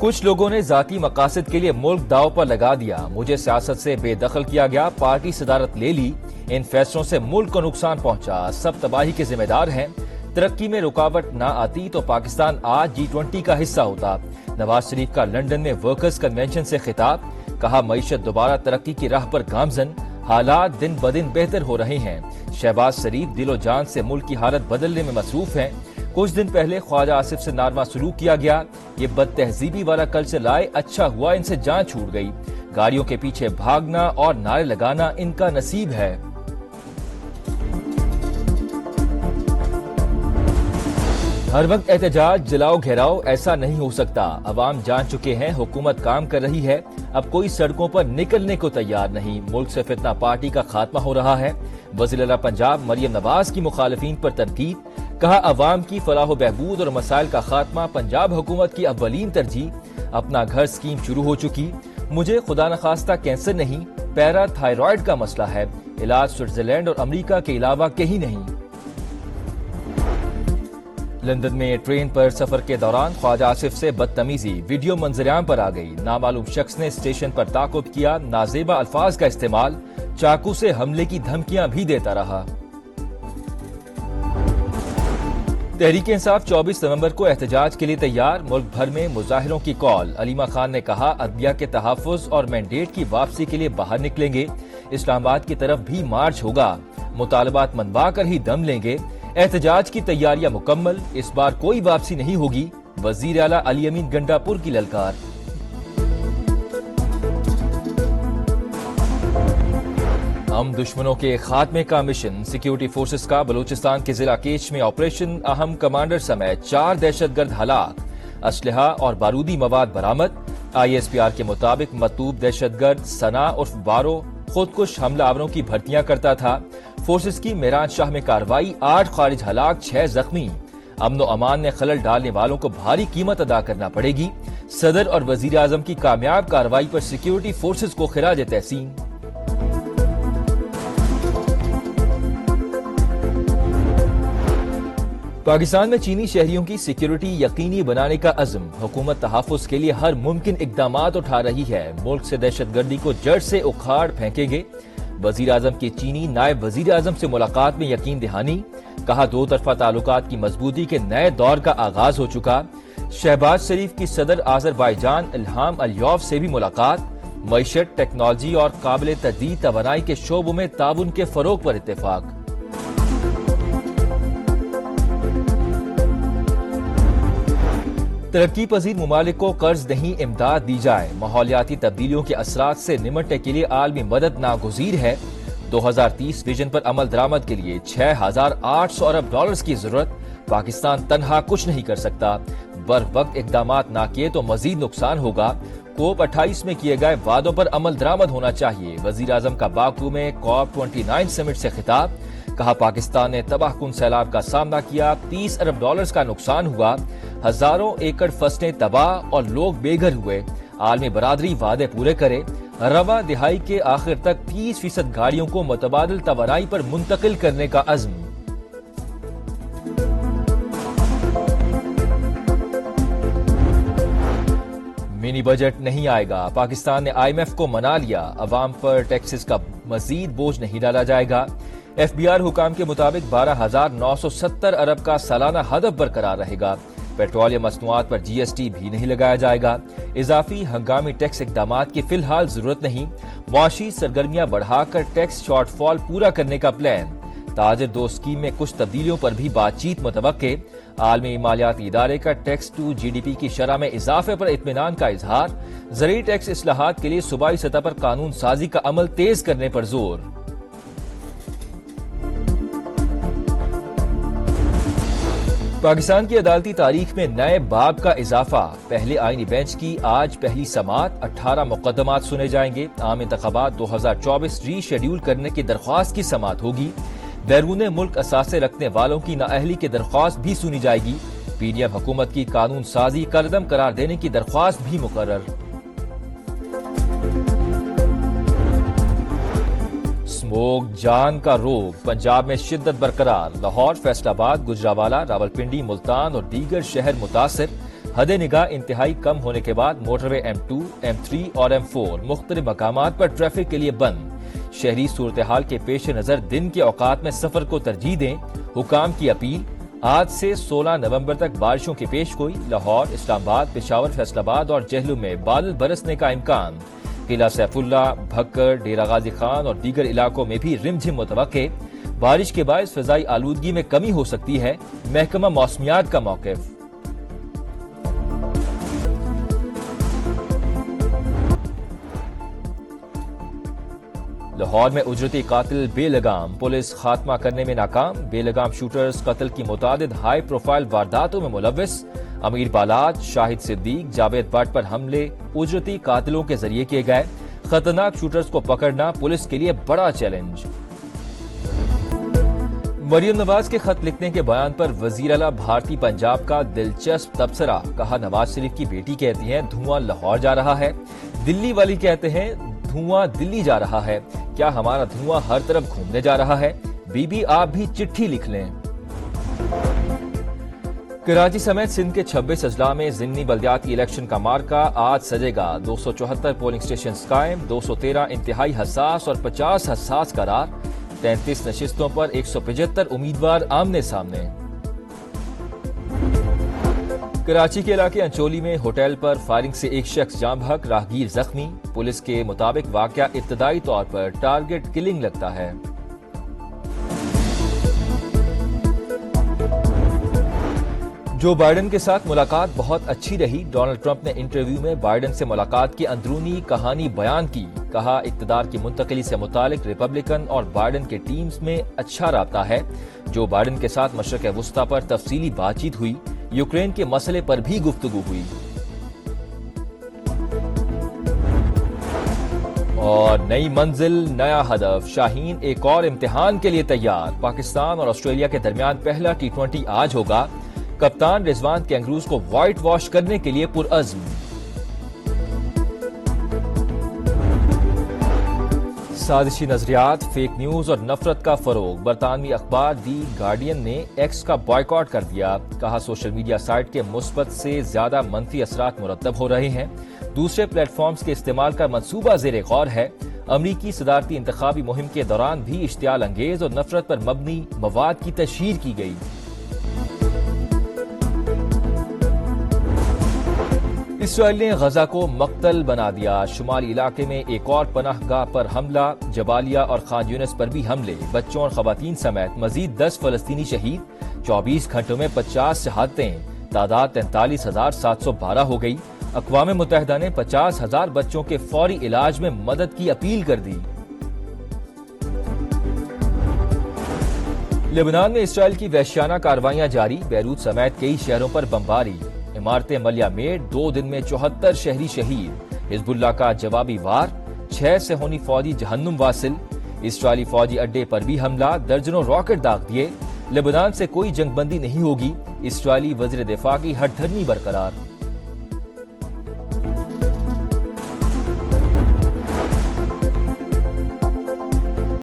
کچھ لوگوں نے ذاتی مقاصد کے لیے ملک داؤ پر لگا دیا، مجھے سیاست سے بے دخل کیا گیا، پارٹی صدارت لے لی، ان فیصلوں سے ملک کو نقصان پہنچا، سب تباہی کے ذمہ دار ہیں۔ ترقی میں رکاوٹ نہ آتی تو پاکستان آج G20 کا حصہ ہوتا۔ نواز شریف کا لندن میں ورکرز کنونشن سے خطاب، کہا معیشت دوبارہ ترقی کی راہ پر گامزن، حالات دن بدن بہتر ہو رہے ہیں۔ شہباز شریف دل و جان سے ملک کی حالت بدلنے میں مصروف ہیں۔ کچھ دن پہلے خواجہ آصف سے ناروا سلوک کیا گیا، یہ بد تہذیبی والا کلچر لائے، اچھا ہوا ان سے جان چھوٹ گئی۔ گاڑیوں کے پیچھے بھاگنا اور نعرے لگانا ان کا نصیب ہے۔ ہر وقت احتجاج، جلاؤ گھیراؤ، ایسا نہیں ہو سکتا۔ عوام جان چکے ہیں حکومت کام کر رہی ہے، اب کوئی سڑکوں پر نکلنے کو تیار نہیں۔ ملک سے فتنہ پارٹی کا خاتمہ ہو رہا ہے۔ وزیر اعلیٰ پنجاب مریم نواز کی مخالفین پر تنقید، کہا عوام کی فلاح و بہبود اور مسائل کا خاتمہ پنجاب حکومت کی اولین ترجیح۔ اپنا گھر سکیم شروع ہو چکی، مجھے خدا نخواستہ کینسر نہیں، پیرا تھائرائیڈ کا مسئلہ ہے، علاج سوئٹزرلینڈ اور امریکہ کے علاوہ کہیں نہیں۔ لندن میں ٹرین پر سفر کے دوران خواجہ آصف سے بدتمیزی، ویڈیو منظر عام پر آ گئی۔ نامعلوم شخص نے اسٹیشن پر تعاقب کیا، نازیبا الفاظ کا استعمال، چاقو سے حملے کی دھمکیاں بھی دیتا رہا۔ تحریک انصاف 24 نومبر کو احتجاج کے لیے تیار، ملک بھر میں مظاہروں کی کال۔ علیمہ خان نے کہا عدلیہ کے تحفظ اور مینڈیٹ کی واپسی کے لیے باہر نکلیں گے، اسلام آباد کی طرف بھی مارچ ہوگا، مطالبات منوا کر ہی دم لیں گے۔ احتجاج کی تیاریاں مکمل، اس بار کوئی واپسی نہیں ہوگی، وزیر اعلیٰ علی امین گنڈا پور کی للکار۔ ہم دشمنوں کے خاتمے کا مشن، سیکیورٹی فورسز کا بلوچستان کے ضلع کیچ میں آپریشن، اہم کمانڈر سمیت 4 دہشت گرد ہلاک، اسلحہ اور بارودی مواد برآمد۔ ISPR کے مطابق مطلوب دہشت گرد ثنا عرف بارو خودکش حملہ آوروں کی بھرتیاں کرتا تھا۔ فورسز کی میران شاہ میں کارروائی، 8 خارج ہلاک، 6 زخمی۔ امن و امان میں خلل ڈالنے والوں کو بھاری قیمت ادا کرنا پڑے گی۔ صدر اور وزیر اعظم کی کامیاب کارروائی پر سیکیورٹی فورسز کو خراج تحسین۔ پاکستان میں چینی شہریوں کی سیکیورٹی یقینی بنانے کا عزم، حکومت تحفظ کے لیے ہر ممکن اقدامات اٹھا رہی ہے، ملک سے دہشت گردی کو جڑ سے اکھاڑ پھینکیں گے۔ وزیر اعظم کی چینی نائب وزیر اعظم سے ملاقات میں یقین دہانی، کہا دو طرفہ تعلقات کی مضبوطی کے نئے دور کا آغاز ہو چکا۔ شہباز شریف کی صدر آذربائیجان الہام الیوف سے بھی ملاقات، معیشت، ٹیکنالوجی اور قابل تجدید توانائی کے شعبوں میں تعاون کے فروغ پر اتفاق۔ ترقی پذیر ممالک کو قرض نہیں امداد دی جائے، ماحولیاتی تبدیلیوں کے اثرات سے نمٹنے کے لیے عالمی مدد ناگزیر ہے۔ 2030 ویژن پر عمل درآمد کے لیے $6,800 ارب کی ضرورت، پاکستان تنہا کچھ نہیں کر سکتا، بر وقت اقدامات نہ کیے تو مزید نقصان ہوگا۔ کوپ 28 میں کیے گئے وعدوں پر عمل درآمد ہونا چاہیے، وزیر اعظم کا باکو میں کوپ 29 سمٹ سے خطاب، کہا پاکستان نے تباہ کن سیلاب کا سامنا کیا، $30 ارب کا نقصان ہوا، ہزاروں ایکڑ فصلیں تباہ اور لوگ بے گھر ہوئے، عالمی برادری وعدے پورے کرے، رواں دہائی کے آخر تک 30% گاڑیوں کو متبادل توانائی پر منتقل کرنے کا عزم۔ منی بجٹ نہیں آئے گا، پاکستان نے IMF کو منا لیا، عوام پر ٹیکسز کا مزید بوجھ نہیں ڈالا جائے گا۔ FBR حکام کے مطابق 12,970 ارب کا سالانہ ہدف برقرار رہے گا، پیٹرولیم مصنوعات پر GST بھی نہیں لگایا جائے گا، اضافی ہنگامی ٹیکس اقدامات کی فی الحال ضرورت نہیں، معاشی سرگرمیاں بڑھا کر ٹیکس شارٹ فال پورا کرنے کا پلان، تاجر دو اسکیم میں کچھ تبدیلیوں پر بھی بات چیت متوقع، عالمی مالیاتی ادارے کا ٹیکس ٹو GDP کی شرح میں اضافے پر اطمینان کا اظہار، زرعی ٹیکس اصلاحات کے لیے صوبائی سطح پر قانون سازی کا عمل تیز کرنے پر زور۔ پاکستان کی عدالتی تاریخ میں نئے باب کا اضافہ، پہلے آئینی بینچ کی آج پہلی سماعت، 18 مقدمات سنے جائیں گے، عام انتخابات 2024 ری شیڈول کرنے کی درخواست کی سماعت ہوگی، بیرون ملک اثاثے رکھنے والوں کی نااہلی کی درخواست بھی سنی جائے گی، PDM حکومت کی قانون سازی کالعدم قرار دینے کی درخواست بھی مقرر۔ اسموگ جان کا روگ، پنجاب میں شدت برقرار، لاہور، فیصل آباد، گجرانوالہ، راولپنڈی، ملتان اور دیگر شہر متاثر، حد نگاہ انتہائی کم ہونے کے بعد موٹروے M2, M3 اور M4 مختلف مقامات پر ٹریفک کے لیے بند۔ شہری صورتحال کے پیش نظر دن کے اوقات میں سفر کو ترجیح دیں، حکام کی اپیل۔ آج سے 16 نومبر تک بارشوں کی پیش گوئی۔ لاہور، اسلام آباد، پشاور، فیصل آباد اور جہلم میں بادل برسنے کا امکان۔ قلعہ سیف اللہ، بھکر، ڈیرہ غازی خان اور دیگر علاقوں میں بھی رم جھم متوقع۔ بارش کے باعث فضائی آلودگی میں کمی ہو سکتی ہے، محکمہ موسمیات کا موقف۔ لاہور میں اجرتی قاتل بے لگام، پولیس خاتمہ کرنے میں ناکام۔ بے لگام شوٹرز قتل کی متعدد ہائی پروفائل وارداتوں میں ملوث۔ امیر بالاج، شاہد صدیق، جاوید بٹ پر حملے اجرتی قاتلوں کے ذریعے کیے گئے۔ خطرناک شوٹرز کو پکڑنا پولیس کے لیے بڑا چیلنج۔ مریم نواز کے خط لکھنے کے بیان پر وزیر اعلیٰ بھارتی پنجاب کا دلچسپ تبصرہ۔ کہا نواز شریف کی بیٹی کہتی ہیں دھواں لاہور جا رہا ہے، دلی والی کہتے ہیں دھواں دلی جا رہا ہے، کیا ہمارا دھواں ہر طرف گھومنے جا رہا ہے؟ بی بی آپ بھی چٹھی لکھ لیں۔ کراچی سمیت سندھ کے 26 اضلاع میں ضمنی بلدیاتی الیکشن کا مارکا آج سجے گا۔ 274 پولنگ سٹیشنز قائم، 213 انتہائی حساس اور 50 حساس قرار۔ 33 نشستوں پر 175 امیدوار آمنے سامنے۔ کراچی کے علاقے انچولی میں ہوٹل پر فائرنگ سے ایک شخص جاں بحق، راہگیر زخمی۔ پولیس کے مطابق واقعہ ابتدائی طور پر ٹارگٹ کلنگ لگتا ہے۔ جو بائیڈن کے ساتھ ملاقات بہت اچھی رہی۔ ڈونلڈ ٹرمپ نے انٹرویو میں بائیڈن سے ملاقات کی اندرونی کہانی بیان کی۔ کہا اقتدار کی منتقلی سے متعلق ریپبلکن اور بائیڈن کے ٹیمز میں اچھا رابطہ ہے۔ جو بائیڈن کے ساتھ مشرق وسطیٰ پر تفصیلی بات چیت ہوئی، یوکرین کے مسئلے پر بھی گفتگو ہوئی۔ اور نئی منزل، نیا ہدف، شاہین ایک اور امتحان کے لیے تیار۔ پاکستان اور آسٹریلیا کے درمیان پہلا T20 آج ہوگا۔ کپتان رضوان کینگروز کو وائٹ واش کرنے کے لیے پرعزم۔ سازشی نظریات، فیک نیوز اور نفرت کا فروغ۔ برطانوی اخبار دی گارڈین نے ایکس کا بائیکاٹ کر دیا۔ کہا سوشل میڈیا سائٹ کے مثبت سے زیادہ منفی اثرات مرتب ہو رہے ہیں۔ دوسرے پلیٹ فارمز کے استعمال کا منصوبہ زیر غور ہے۔ امریکی صدارتی انتخابی مہم کے دوران بھی اشتعال انگیز اور نفرت پر مبنی مواد کی تشہیر کی گئی۔ اسرائیل نے غزہ کو مقتل بنا دیا۔ شمالی علاقے میں ایک اور پناہ گاہ پر حملہ، جبالیہ اور خان یونس پر بھی حملے۔ بچوں اور خواتین سمیت مزید 10 فلسطینی شہید۔ 24 گھنٹوں میں 50 شہادتیں، تعداد 43,712 ہو گئی۔ اقوام متحدہ نے 50,000 بچوں کے فوری علاج میں مدد کی اپیل کر دی۔ لبنان میں اسرائیل کی وحشیانہ کارروائیاں جاری، بیروت سمیت کئی شہروں پر بمباری۔ عمارتیں ملیہ میٹ، 2 دن میں 74 شہری شہید۔ حزب اللہ کا جوابی وار، 6 صہیونی فوجی جہنم واصل۔ اسرائیلی فوجی اڈے پر بھی حملہ، درجنوں راکٹ داغ دیے۔ لبنان سے کوئی جنگ بندی نہیں ہوگی، اسرائیلی وزیر دفاع کی ہٹ دھرمی برقرار۔